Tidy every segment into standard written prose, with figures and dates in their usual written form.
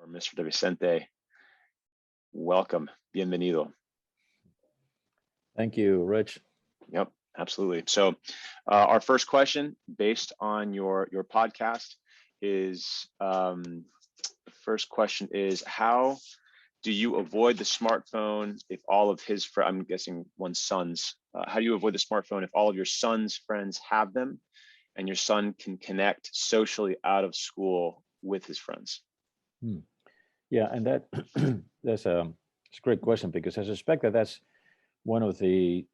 or Mr. Vicente, welcome, bienvenido. Thank you, Rich. Yep, absolutely. So our first question based on your podcast is, the first question is, how do you avoid the smartphone if all of his friends, I'm guessing one's sons, how do you avoid the smartphone if all of your son's friends have them and your son can connect socially out of school with his friends? Yeah, and that's a great question, because I suspect that that's one of the,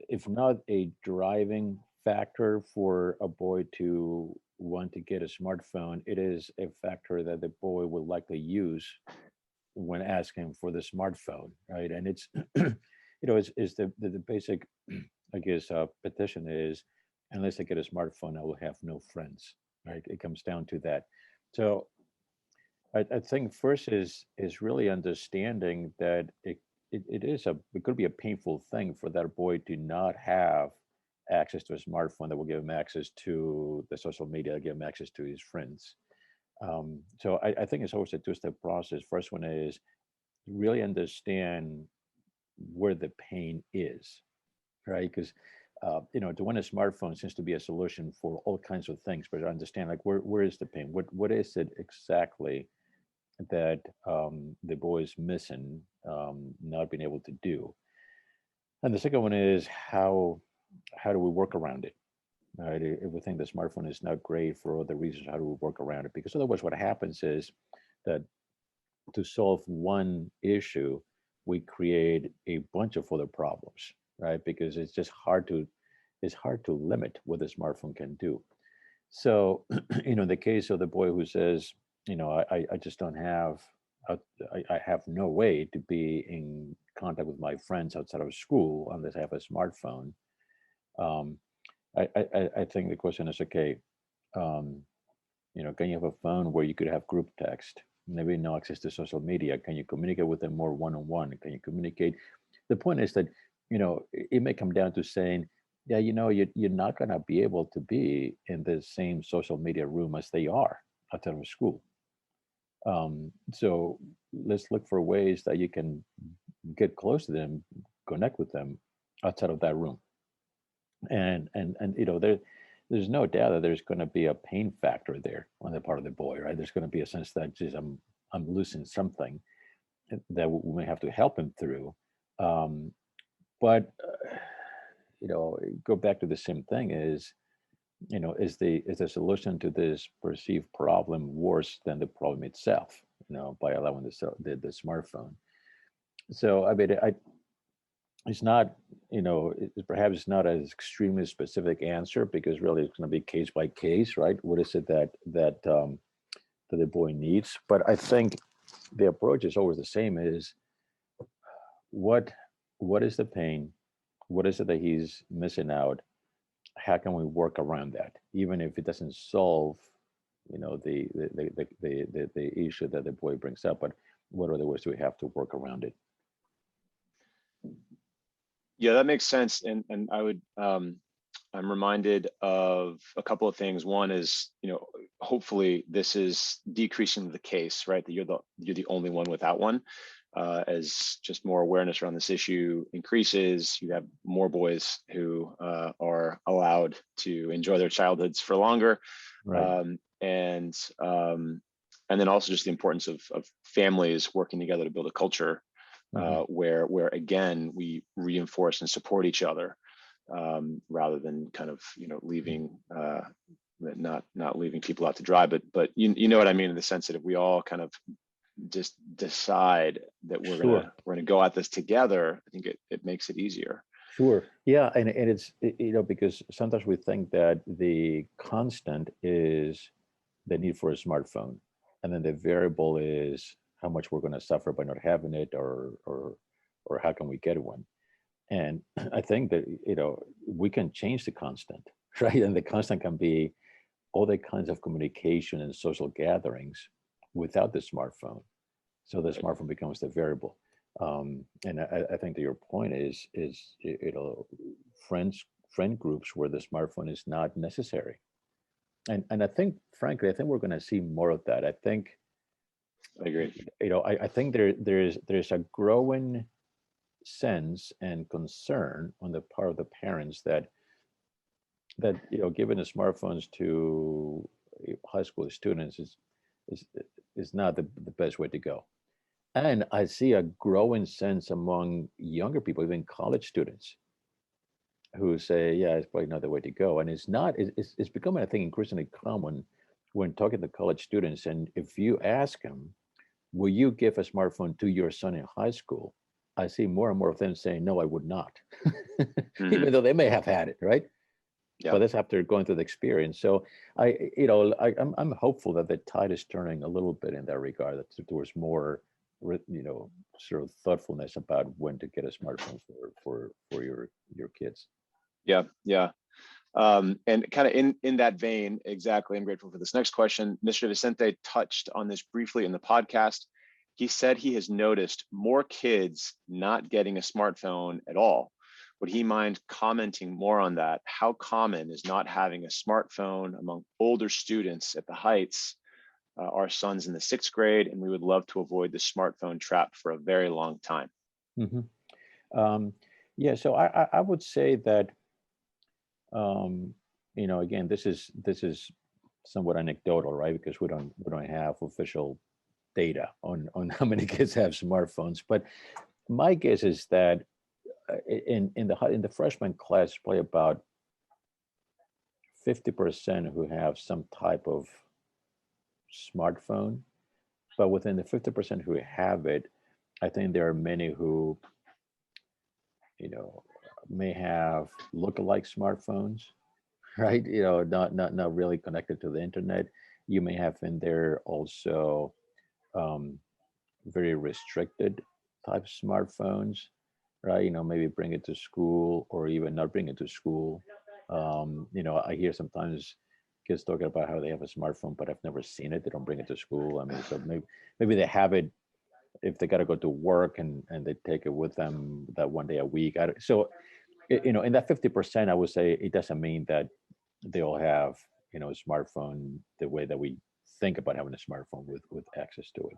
if not a driving factor for a boy to want to get a smartphone, it is a factor that the boy will likely use when asking for the smartphone, right? And it's, it's the basic, I guess, petition is, unless I get a smartphone, I will have no friends, right? It comes down to that. So I think first is really understanding that it could be a painful thing for that boy to not have access to a smartphone that will give him access to the social media, give him access to his friends. So I think it's always a two-step process. First one is really understand where the pain is, right? Because to win a smartphone seems to be a solution for all kinds of things, but understand, like, where is the pain? What is it exactly that the boy is missing, not being able to do? And the second one is how do we work around it? Right? If we think the smartphone is not great for other reasons, how do we work around it? Because otherwise, what happens is that to solve one issue, we create a bunch of other problems, right? Because it's just hard to limit what the smartphone can do. So, in the case of the boy who says, I just don't have, I have no way to be in contact with my friends outside of school unless I have a smartphone. I think the question is, okay, can you have a phone where you could have group text, maybe no access to social media? Can you communicate with them more one-on-one? Can you communicate? The point is that, it may come down to saying, yeah, you're not going to be able to be in the same social media room as they are outside of school. So let's look for ways that you can get close to them, connect with them outside of that room. And there's no doubt that there's going to be a pain factor there on the part of the boy, right? There's going to be a sense that, geez, I'm losing something that we may have to help him through. But go back to the same thing is, is the solution to this perceived problem worse than the problem itself, by allowing the smartphone? So, I mean, it's not, perhaps it's not an extremely specific answer, because really it's going to be case by case, right? What is it that the boy needs? But I think the approach is always the same: is what is the pain? What is it that he's missing out? How can we work around that, even if it doesn't solve, the issue that the boy brings up? But what are the ways we have to work around it? Yeah, that makes sense. And I would, I'm reminded of a couple of things. One is, hopefully this is decreasing the case, right? That you're the only one without one. As just more awareness around this issue increases, you have more boys who are allowed to enjoy their childhoods for longer. Right. And then also just the importance of families working together to build a culture where again, we reinforce and support each other, rather than kind of, leaving, not leaving people out to dry, but you know what I mean, in the sense that if we all kind of just decide that we're gonna go at this together, I think it makes it easier. Sure. Yeah, and it's, because sometimes we think that the constant is the need for a smartphone, and then the variable is how much we're going to suffer by not having it, or how can we get one. And I think that we can change the constant, right? And the constant can be all the kinds of communication and social gatherings without the smartphone. So the smartphone becomes the variable. And I think that your point is friend groups where the smartphone is not necessary. And I think, frankly, we're going to see more of that. I think I agree. I think there's a growing sense and concern on the part of the parents that giving the smartphones to high school students is is not the best way to go. And I see a growing sense among younger people, even college students, who say, yeah, it's probably not the way to go. And it's not, it's becoming, I think, increasingly common when talking to college students. And if you ask them, will you give a smartphone to your son in high school? I see more and more of them saying, no, I would not, Hmm. even though they may have had it, right? Yeah. But that's after going through the experience. So I'm hopeful that the tide is turning a little bit in that regard, that towards more, sort of thoughtfulness about when to get a smartphone for your kids. Yeah. Yeah. And kind of in that vein, exactly, I'm grateful for this next question. Mr. Vicente touched on this briefly in the podcast. He said he has noticed more kids not getting a smartphone at all. Would he mind commenting more on that? How common is not having a smartphone among older students at the Heights? Our son's in the 6th grade, and we would love to avoid the smartphone trap for a very long time. Mm-hmm. Yeah, so I would say that again, this is somewhat anecdotal, right? Because we don't have official data on how many kids have smartphones. But my guess is that in the freshman class, probably about 50% who have some type of smartphone. But within the 50% who have it, I think there are many who you know may have look-alike smartphones, right? Not really connected to the internet. You may have in there also um, very restricted type smartphones, right? Maybe bring it to school or even not bring it to school. I hear sometimes kids talking about how they have a smartphone, but I've never seen it. They don't bring it to school. I mean, so maybe they have it if they got to go to work and they take it with them that one day a week. So in that 50%, I would say it doesn't mean that they all have a smartphone the way that we think about having a smartphone with access to it.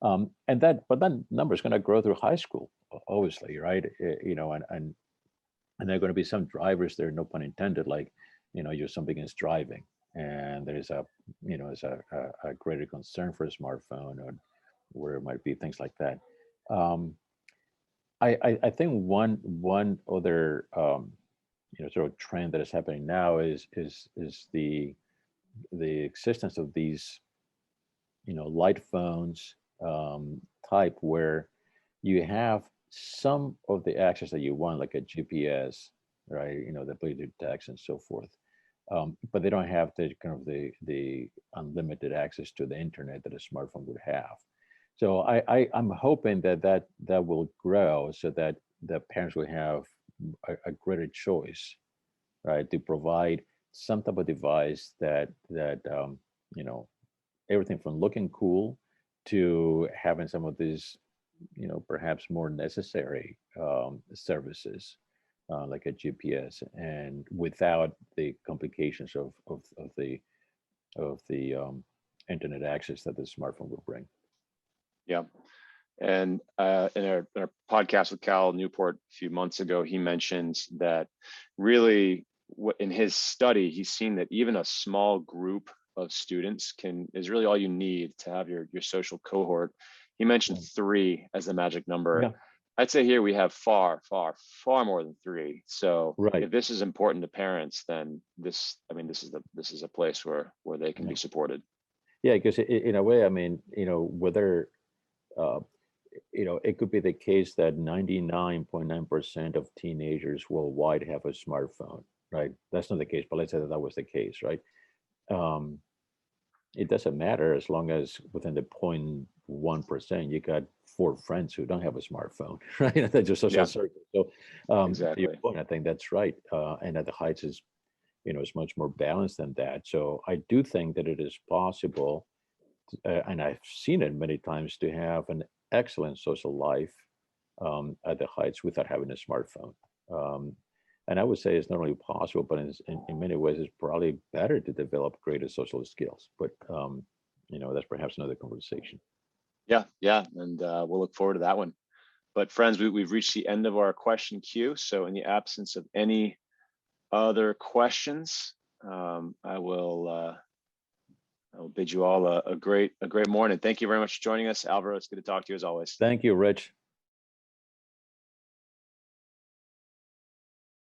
But that number is going to grow through high school, obviously, right? And there are going to be some drivers there, no pun intended, like you're something is driving, and there's a greater concern for a smartphone, or where it might be things like that. Um, I think one other sort of trend that is happening now is the existence of these light phones type, where you have some of the access that you want, like a GPS, right? The ability to text and so forth. But they don't have the kind of the unlimited access to the internet that a smartphone would have. So I'm hoping that will grow, so that the parents will have a greater choice, right, to provide some type of device that everything from looking cool to having some of these perhaps more necessary services, like a GPS, and without the complications of the internet access that the smartphone will bring. Yeah. And in our podcast with Cal Newport a few months ago, he mentioned that really in his study, he's seen that even a small group of students is really all you need to have your social cohort. He mentioned 3 as the magic number. Yeah. I'd say here we have far, far, far more than 3. So Right. if this is important to parents, then this is a place where they can be supported. Yeah, because in a way, I mean, whether uh, it could be the case that 99.9% of teenagers worldwide have a smartphone, right? That's not the case, but let's say that was the case, right? Um, it doesn't matter as long as within the 0.1%, you got 4 friends who don't have a smartphone, right? That's your social circle. So to your Exactly. point, I think that's right. And at the Heights is, is much more balanced than that. So I do think that it is possible, and I've seen it many times, to have an excellent social life at the Heights without having a smartphone. And I would say it's not only possible, but in many ways, it's probably better to develop greater social skills. But that's perhaps another conversation. Yeah, and we'll look forward to that one. But friends, we've reached the end of our question queue. So in the absence of any other questions, I will bid you all a great morning. Thank you very much for joining us, Alvaro. It's good to talk to you as always. Thank you, Rich.